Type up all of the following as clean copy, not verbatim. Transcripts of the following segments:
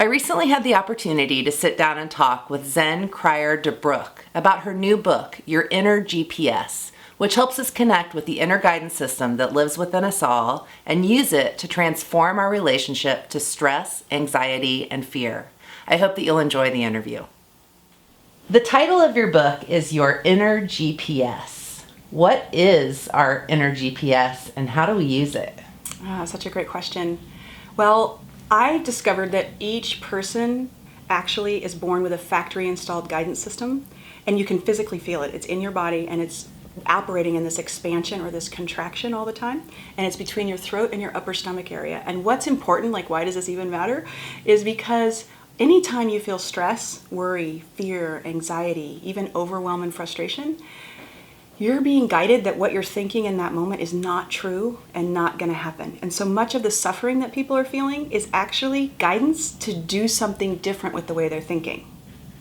I recently had the opportunity to sit down and talk with Zen Cryer DeBrook about her new book, Your Inner GPS, which helps us connect with the inner guidance system that lives within us all and use it to transform our relationship to stress, anxiety, and fear. I hope that you'll enjoy the interview. The title of your book is Your Inner GPS. What is our inner GPS and how do we use it? Such a great question. Well, I discovered that each person actually is born with a factory installed guidance system, and you can physically feel it. It's in your body and it's operating in this expansion or this contraction all the time, and it's between your throat and your upper stomach area. And what's important, like why does this even matter, is because anytime you feel stress, worry, fear, anxiety, even overwhelm and frustration, you're being guided that what you're thinking in that moment is not true and not going to happen. And so much of the suffering that people are feeling is actually guidance to do something different with the way they're thinking.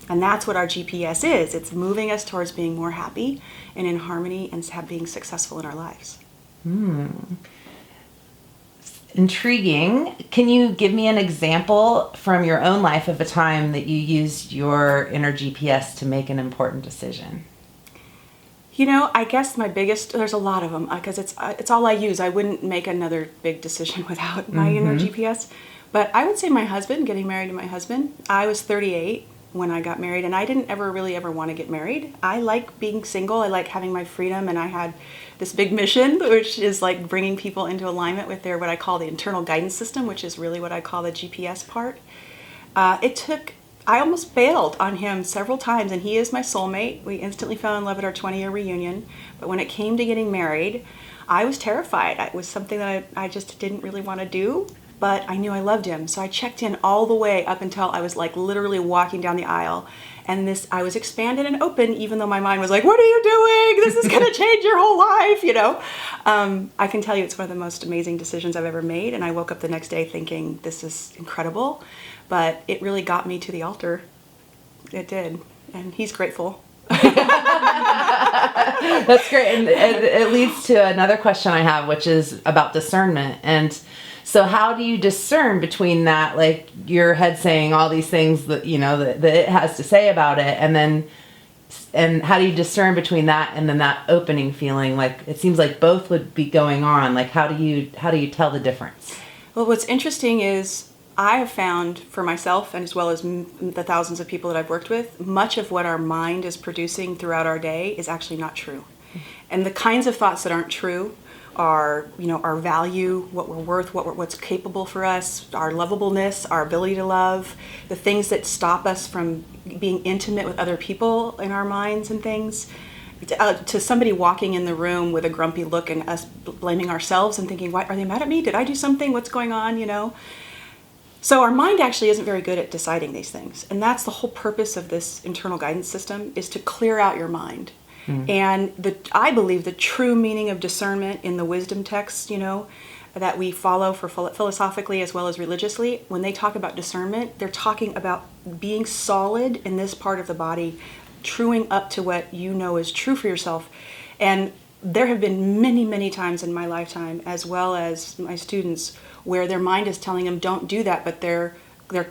And that's what our GPS is. It's moving us towards being more happy and in harmony and being successful in our lives. Intriguing. Can you give me an example from your own life of a time that you used your inner GPS to make an important decision? You know, I guess there's a lot of them because it's all I use. I wouldn't make another big decision without my inner GPS. But I would say getting married to my husband. I was 38 when I got married, and I didn't ever want to get married. I like being single. I like having my freedom, and I had this big mission, which is like bringing people into alignment with their, what I call the internal guidance system, which is really what I call the GPS part. I almost bailed on him several times, and he is my soulmate. We instantly fell in love at our 20-year reunion. But when it came to getting married, I was terrified. It was something that I just didn't really want to do, but I knew I loved him. So I checked in all the way up until I was like literally walking down the aisle. And I was expanded and open, even though my mind was like, what are you doing? This is going to change your whole life, you know? I can tell you it's one of the most amazing decisions I've ever made. And I woke up the next day thinking, this is incredible. But it really got me to the altar. It did. And he's grateful. That's great. And it leads to another question I have, which is about discernment. And so how do you discern between that, like your head saying all these things that, you know, that it has to say about it, and how do you discern between that and then that opening feeling? Like it seems like both would be going on. Like how do you tell the difference? Well, what's interesting is I have found for myself, and as well as the thousands of people that I've worked with, much of what our mind is producing throughout our day is actually not true. And the kinds of thoughts that aren't true are, you know, our value, what we're worth, what's capable for us, our lovableness, our ability to love, the things that stop us from being intimate with other people in our minds and things. To somebody walking in the room with a grumpy look and us blaming ourselves and thinking, why are they mad at me? Did I do something? What's going on? You know? So our mind actually isn't very good at deciding these things. And that's the whole purpose of this internal guidance system, is to clear out your mind. And I believe the true meaning of discernment in the wisdom texts, you know, that we follow for philosophically as well as religiously, when they talk about discernment, they're talking about being solid in this part of the body, truing up to what you know is true for yourself. And there have been many, many times in my lifetime, as well as my students, where their mind is telling them don't do that, but they're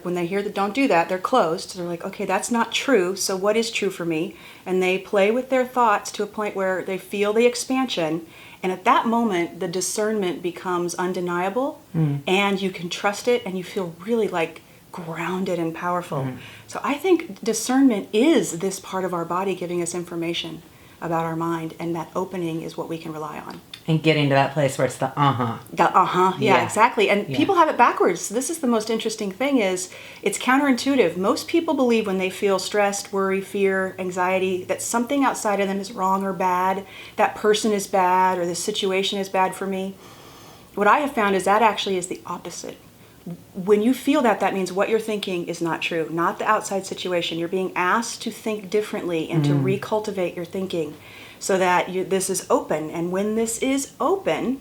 when they hear that don't do that, they're closed. They're like, okay, that's not true, so what is true for me? And they play with their thoughts to a point where they feel the expansion, and at that moment the discernment becomes undeniable, and you can trust it, and you feel really like grounded and powerful. So I think discernment is this part of our body giving us information about our mind, and that opening is what we can rely on. And getting to that place where it's the yeah, exactly. And people have it backwards. This is the most interesting thing, is it's counterintuitive. Most people believe when they feel stressed, worry, fear, anxiety, that something outside of them is wrong or bad, that person is bad, or this situation is bad for me. What I have found is that actually is the opposite. When you feel that, that means what you're thinking is not true, not the outside situation. You're being asked to think differently and to recultivate your thinking so that this is open. And when this is open,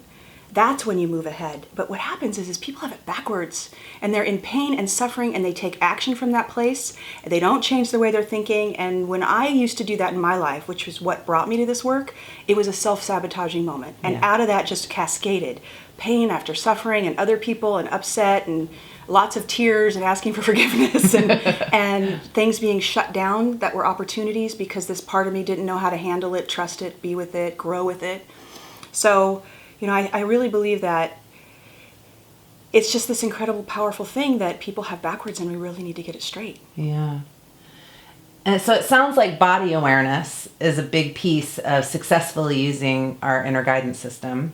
that's when you move ahead. But what happens is people have it backwards, and they're in pain and suffering, and they take action from that place. They don't change the way they're thinking. And when I used to do that in my life, which was what brought me to this work, it was a self-sabotaging moment. And out of that just cascaded pain after suffering, and other people, and upset, and lots of tears and asking for forgiveness and things being shut down that were opportunities because this part of me didn't know how to handle it, trust it, be with it, grow with it. So, I really believe that it's just this incredible, powerful thing that people have backwards, and we really need to get it straight. Yeah. And so it sounds like body awareness is a big piece of successfully using our inner guidance system,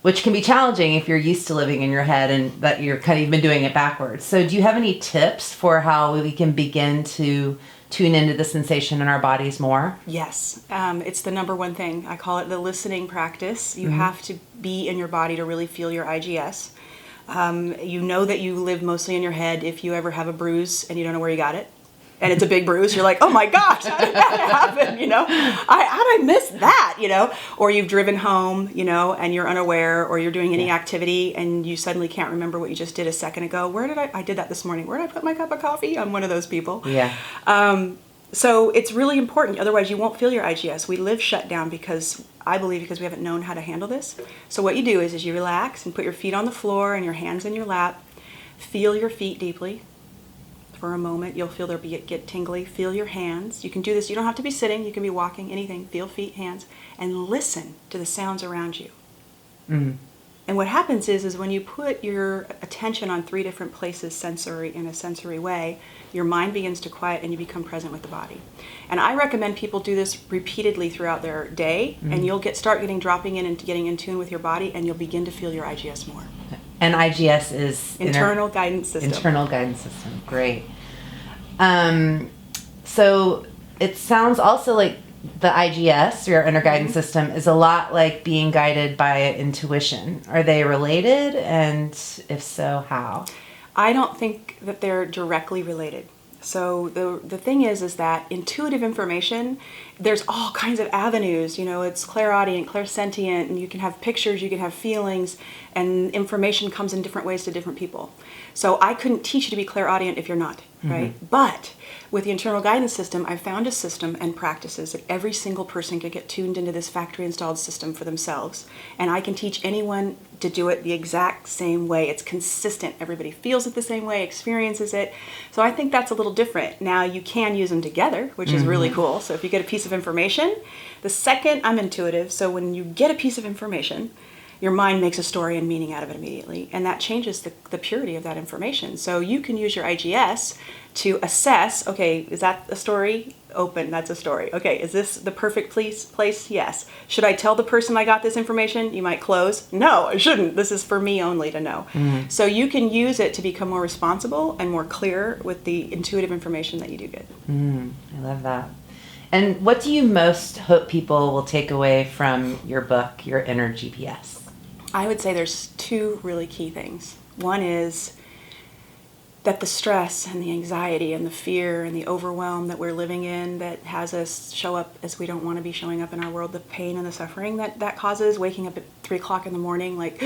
which can be challenging if you're used to living in your head and that you're kind of been doing it backwards. So do you have any tips for how we can begin to tune into the sensation in our bodies more? Yes. It's the number one thing. I call it the listening practice. You have to be in your body to really feel your IGS. You know that you live mostly in your head if you ever have a bruise and you don't know where you got it. And it's a big bruise. You're like, oh my gosh, how did that happen? How did I miss that? Or you've driven home, and you're unaware, or you're doing any activity and you suddenly can't remember what you just did a second ago. I did that this morning. Where did I put my cup of coffee? I'm one of those people. Yeah. So it's really important. Otherwise you won't feel your IGS. We live shut down because we haven't known how to handle this. So what you do is you relax and put your feet on the floor and your hands in your lap. Feel your feet deeply. For a moment, you'll feel get tingly. Feel your hands. You can do this. You don't have to be sitting. You can be walking, anything. Feel feet, hands, and listen to the sounds around you. And what happens is when you put your attention on 3 different places in a sensory way, your mind begins to quiet and you become present with the body. And I recommend people do this repeatedly throughout their day, and you'll start dropping in and getting in tune with your body, and you'll begin to feel your IGS more. And IGS is internal guidance system. Internal guidance system. Great. So it sounds also like the IGS, your inner guidance system, is a lot like being guided by intuition. Are they related? And if so, how? I don't think that they're directly related. So the thing is that intuitive information, there's all kinds of avenues. It's clairaudient, clairsentient, and you can have pictures, you can have feelings, and information comes in different ways to different people. So I couldn't teach you to be clairaudient if you're not, right? But with the internal guidance system, I found a system and practices that every single person can get tuned into this factory installed system for themselves. And I can teach anyone to do it the exact same way. It's consistent. Everybody feels it the same way, experiences it. So I think that's a little different. Now you can use them together, which is really cool. So if you get a piece of information, I'm intuitive. So when you get a piece of information, your mind makes a story and meaning out of it immediately, and that changes the purity of that information. So you can use your IGS to assess, okay, is that a story? Open, that's a story. Okay, is this the perfect place? Yes. Should I tell the person I got this information? You might close. No, I shouldn't. This is for me only to know. So you can use it to become more responsible and more clear with the intuitive information that you do get. I love that. And what do you most hope people will take away from your book, Your Inner GPS? I would say there's 2 really key things. One is that the stress and the anxiety and the fear and the overwhelm that we're living in that has us show up as we don't want to be showing up in our world, the pain and the suffering that causes, waking up at 3 o'clock in the morning like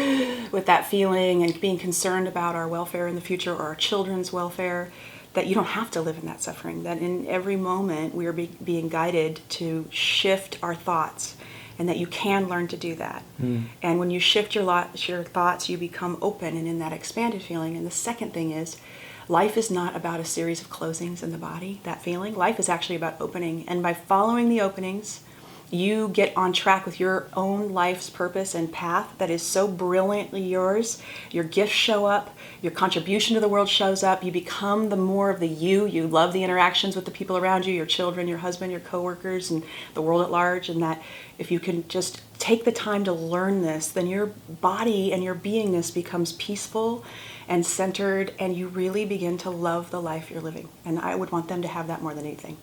with that feeling and being concerned about our welfare in the future or our children's welfare, that you don't have to live in that suffering, that in every moment we are being guided to shift our thoughts, and that you can learn to do that. And when you shift your thoughts, you become open and in that expanded feeling. And the second thing is, life is not about a series of closings in the body, that feeling. Life is actually about opening. And by following the openings, you get on track with your own life's purpose and path that is so brilliantly yours. Your gifts show up. Your contribution to the world shows up. You become the more of the you. You love the interactions with the people around you, your children, your husband, your coworkers, and the world at large. And that if you can just take the time to learn this, then your body and your beingness becomes peaceful and centered, and you really begin to love the life you're living. And I would want them to have that more than anything.